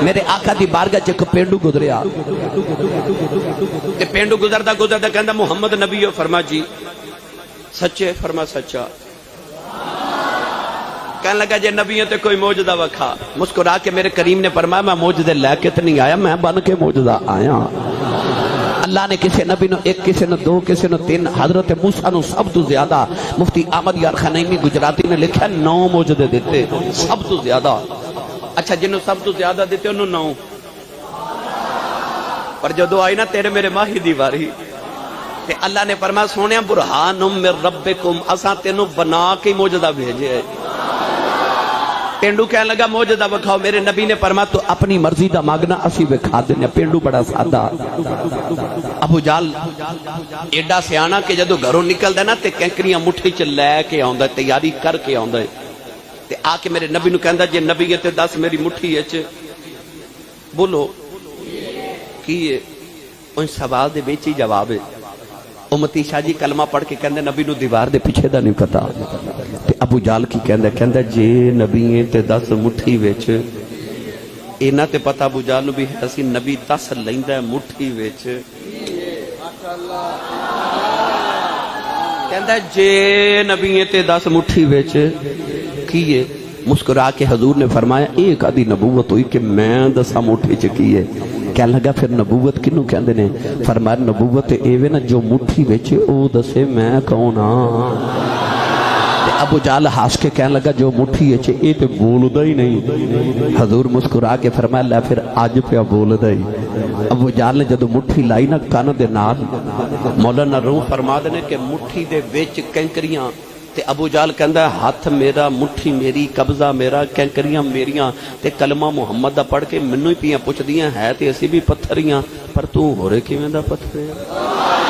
میرے آقا دی بارگاہ چ ایک پینڈو گزریا تے پینڈو گزردا گزردا کہندا محمد نبی ہو؟ فرما جی۔ سچے؟ فرما سچا۔ کہنے لگا جے نبی تے کوئی معجزہ وکھا۔ مسکرا کے میرے کریم نے فرمایا میں معجزے لے کے تے نہیں آیا، میں بن کے معجزہ آیا۔ اللہ نے کسی نبی نو ایک، کسی نو دو، کسی نو تین، حضرت موسیٰ نو سب تو زیادہ مفتی احمد یار خنیمی گجراتی نے لکھا 9 معجزے دیتے، سب تو زیادہ۔ اچھا جنہوں سب تو زیادہ دیتے انہوں 9، پر جدو آئی نا تیرے میرے ماہی دیواری تے اللہ نے فرمایا سونیا برہانم من ربکم، اساں تینوں بنا کے معجزہ بھیجے ہے۔ پینڈو کہنے لگا معجزہ بکھاؤ۔ میرے نبی نے فرمایا تو اپنی مرضی دا مانگنا اسی بکھا دینے۔ پینڈو بڑا سادہ۔ ابو جال ایڈا سیانا کہ جدو گھروں نکل دے نا تے کینکریاں مٹھی چ لے کے آندا، تیاری کر کے آندا تے آ کے میرے نبی نو کہندا جے نبی تے دس میری مٹھی وچ بولو کی ہے؟ ان سوال دے وچ ہی جواب ہے۔ امتی شاہ جی کلمہ پڑھ کے کہندے نبی نو دیوار دے پیچھے دا نہیں پتا تے ابو جال کی کہندا جے نبی تے 10 مٹھی وچ اینا تے پتا ابو جال نو بھی اسی نبی 10 لیندا ہے مٹھی وچ۔ کہندا جے نبی تے 10 مٹھی وچ کی ہے؟ مسکرا کے حضور نے فرمایا ایک آدھی نبوت ہوئی کہ میں 10 مٹھی چ کی ہے۔ کہنے لگا پھر نبوت کنوں کہندے نے؟ فرمایا نبوت ایویں نا جو مٹھی وچ او دسے میں کون ہاں۔ ابو جال ہاس کے کہنے لگا جو مٹھی وچ اے تے بولدا ہی نہیں۔ حضور مسکرا کے فرمایا لے پھر اج پیا بولدا ہی۔ ابو جال نے جدو مٹھی لائی نا کان دے نال، مولانا روح فرما دے نے کہ مٹھی دے وچ کینکریاں تے ابو جال کہندا ہاتھ میرا، مٹھی میری، قبضہ میرا، کینکریاں میریاں تے کلمہ محمد دا پڑھ کے منوں ہی پیاں پوچھ دیاں ہے تے اسی بھی پتھریاں پر تو ہورے کیویں دا پتھر ہے؟